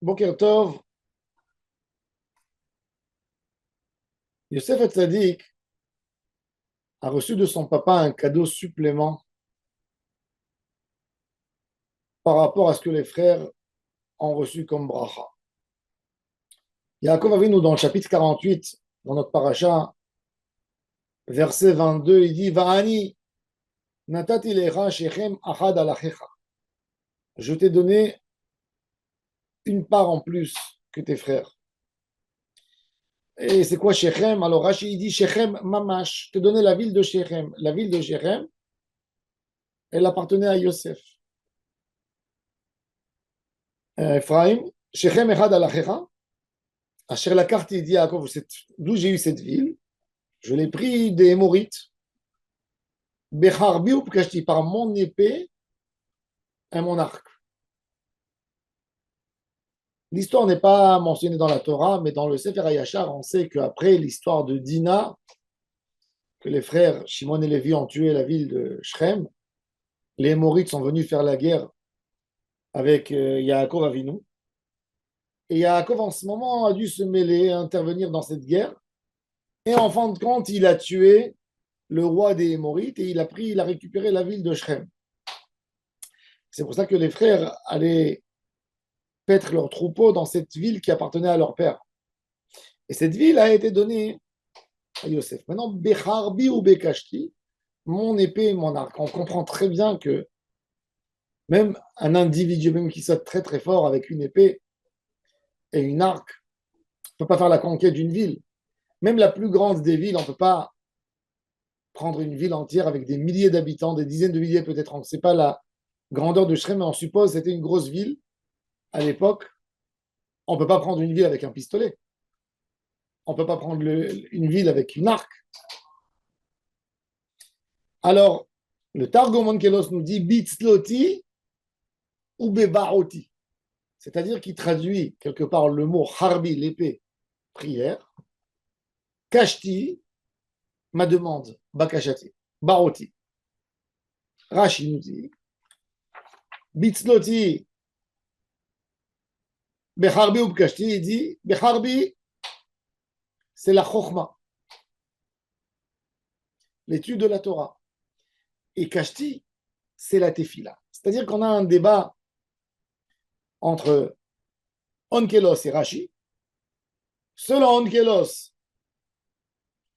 Boker Tov, Yosef Hatzadik a reçu de son papa un cadeau supplément par rapport à ce que les frères ont reçu comme bracha. Yaakov Avinu, dans le chapitre 48, dans notre paracha, verset 22, il dit Va'ani natati lecha shechem achad alachecha. Je t'ai donné une part en plus que tes frères. Et c'est quoi Shechem? Alors Rashi il dit Shechem Mamash. Je t'ai donné la ville de Shechem. La ville de Shechem, elle appartenait à Yosef. Ephraim, Shechem Echad Alachecha. Asher la carte, il dit à Yaakov, d'où j'ai eu cette ville? Je l'ai pris des Émorites. Becharbi ou Pkashti, par mon épée et mon arc. L'histoire n'est pas mentionnée dans la Torah, mais dans le Sefer HaYashar, on sait qu'après l'histoire de Dina, que les frères Shimon et Lévi ont tué la ville de Shrem, les Émorites sont venus faire la guerre avec Yaakov Avinu. Et Yaakov, en ce moment, a dû se mêler, intervenir dans cette guerre. Et en fin de compte, il a tué le roi des Émorites et il a récupéré la ville de Shrem. C'est pour ça que les frères allaient paître leurs troupeaux dans cette ville qui appartenait à leur père. Et cette ville a été donnée à Yosef. Maintenant, Becharbi ou Bekashti, mon épée et mon arc. On comprend très bien que même un individu, même qui saute très très fort avec une épée et une arc, ne peut pas faire la conquête d'une ville. Même la plus grande des villes, on ne peut pas prendre une ville entière avec des milliers d'habitants, des dizaines de milliers peut-être. On ne sait pas la grandeur de Shrem, mais on suppose que c'était une grosse ville à l'époque. On ne peut pas prendre une ville avec un pistolet. On ne peut pas prendre une ville avec une arc. Alors, le Targum Onkelos nous dit Bitzloti ou Bebaroti. C'est-à-dire qu'il traduit quelque part le mot Harbi, l'épée, prière. Kashti, ma demande, Bakashati. Baroti. Rashi nous dit Bitzloti, Becharbi ou Kashti, il dit Becharbi, c'est la Chochma, l'étude de la Torah. Et Kashti, c'est la Tefila. C'est-à-dire qu'on a un débat entre Onkelos et Rashi. Selon Onkelos,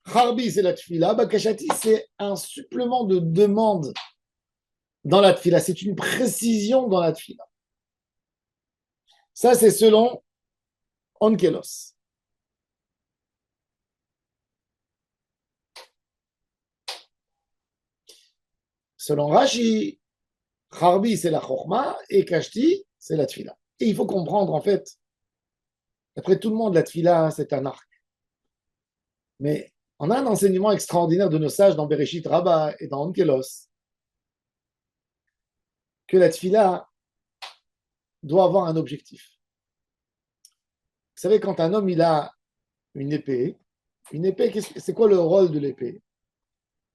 Harbi, c'est la Tefila. Bakashati, c'est un supplément de demande dans la Tefila. C'est une précision dans la Tefila. Ça, c'est selon Onkelos. Selon Rashi, Harbi, c'est la Chochma et Kashti, c'est la Tefila. Et il faut comprendre, en fait, d'après tout le monde, la Tefila, c'est un arc. Mais on a un enseignement extraordinaire de nos sages dans Bereshit Rabbah et dans Onkelos, que la Tefila doit avoir un objectif. Vous savez, quand un homme il a une épée, c'est quoi le rôle de l'épée?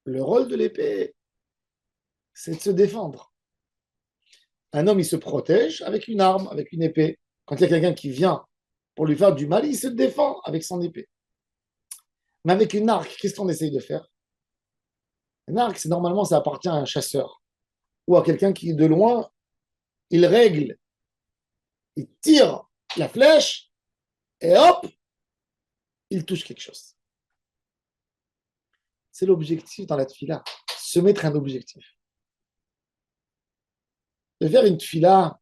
Le rôle de l'épée, c'est de se défendre. Un homme, il se protège avec une arme, avec une épée. Quand il y a quelqu'un qui vient pour lui faire du mal, il se défend avec son épée. Mais avec une arc, qu'est-ce qu'on essaye de faire? Une arc, normalement, ça appartient à un chasseur ou à quelqu'un qui, de loin, il règle, il tire la flèche et hop, il touche quelque chose. C'est l'objectif dans la tefila, se mettre un objectif. De faire une tefila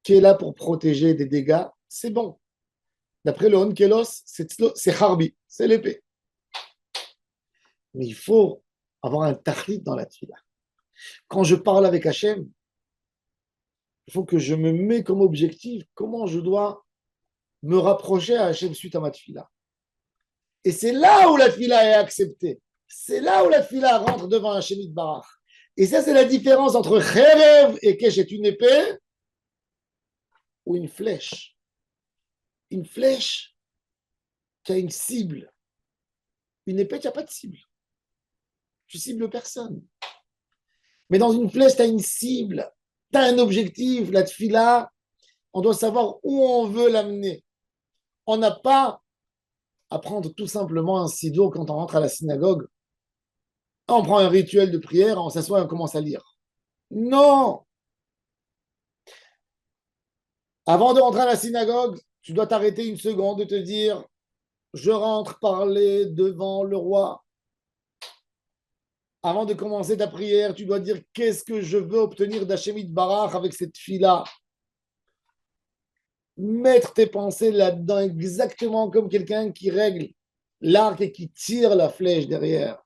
qui est là pour protéger des dégâts, c'est bon. D'après le Onkelos, c'est Harbi, c'est l'épée. Mais il faut avoir un tahlit dans la tefila. Quand je parle avec Hachem, il faut que je me mets comme objectif comment je dois me rapprocher à Hachem suite à ma tefila. Et c'est là où la tefila est acceptée. C'est là où la tefila rentre devant Hachem Yitbarach. Et ça, c'est la différence entre Cherev et Keshet, une épée ou une flèche. Une flèche qui a une cible. Une épée, tu n'as pas de cible. Tu cibles personne. Mais dans une flèche, tu as une cible. Tu as un objectif, la tfila, on doit savoir où on veut l'amener. On n'a pas à prendre tout simplement un sido quand on rentre à la synagogue. On prend un rituel de prière, on s'assoit et on commence à lire. Non! Avant de rentrer à la synagogue, tu dois t'arrêter une seconde et te dire, je rentre parler devant le roi. Avant de commencer ta prière, tu dois dire qu'est-ce que je veux obtenir d'Hachem Barach avec cette fille-là. Mettre tes pensées là-dedans exactement comme quelqu'un qui règle l'arc et qui tire la flèche derrière.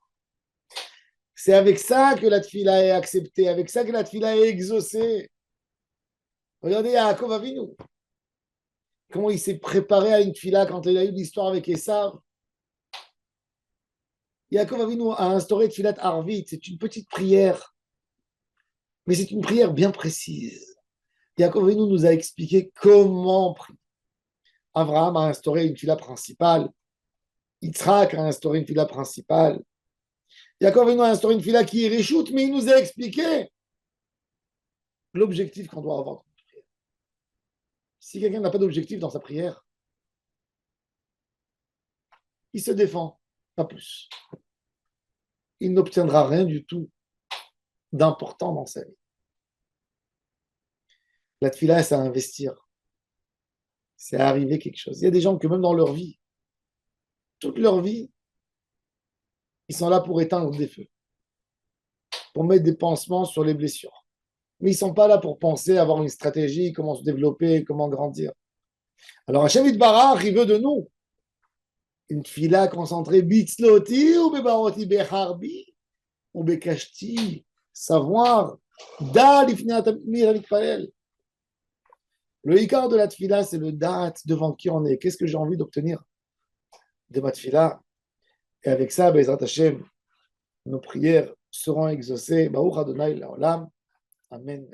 C'est avec ça que la tfila est acceptée, avec ça que la tfila est exaucée. Regardez Yaakov Avinu, comment il s'est préparé à une tfila quand il a eu l'histoire avec Esav. Yaakov Avinu a instauré tfilat Arvit, c'est une petite prière, mais c'est une prière bien précise. Yaakov Avinu nous a expliqué comment prier. Abraham a instauré une fila principale. Yitzhak a instauré une fila principale. Yaakov Avinu a instauré une fila qui est réchoute, mais il nous a expliqué l'objectif qu'on doit avoir dans notre prière. Si quelqu'un n'a pas d'objectif dans sa prière, il se défend, pas plus. Il n'obtiendra rien du tout d'important dans sa vie. La tfila, c'est à investir. C'est à arriver quelque chose. Il y a des gens que même dans leur vie, toute leur vie, ils sont là pour éteindre des feux, pour mettre des pansements sur les blessures. Mais ils ne sont pas là pour penser, avoir une stratégie, comment se développer, comment grandir. Alors Hachem Barach, il veut de nous une fila concentrée, bitzloti ou bebaroti becharbi ou bekashti, savoir, da le ikar de la tfila, c'est le date devant qui on est. Qu'est-ce que j'ai envie d'obtenir de ma tfila? Et avec ça, Bezrat Hashem, nos prières seront exaucées. Baruch Adonai Laolam. Amen.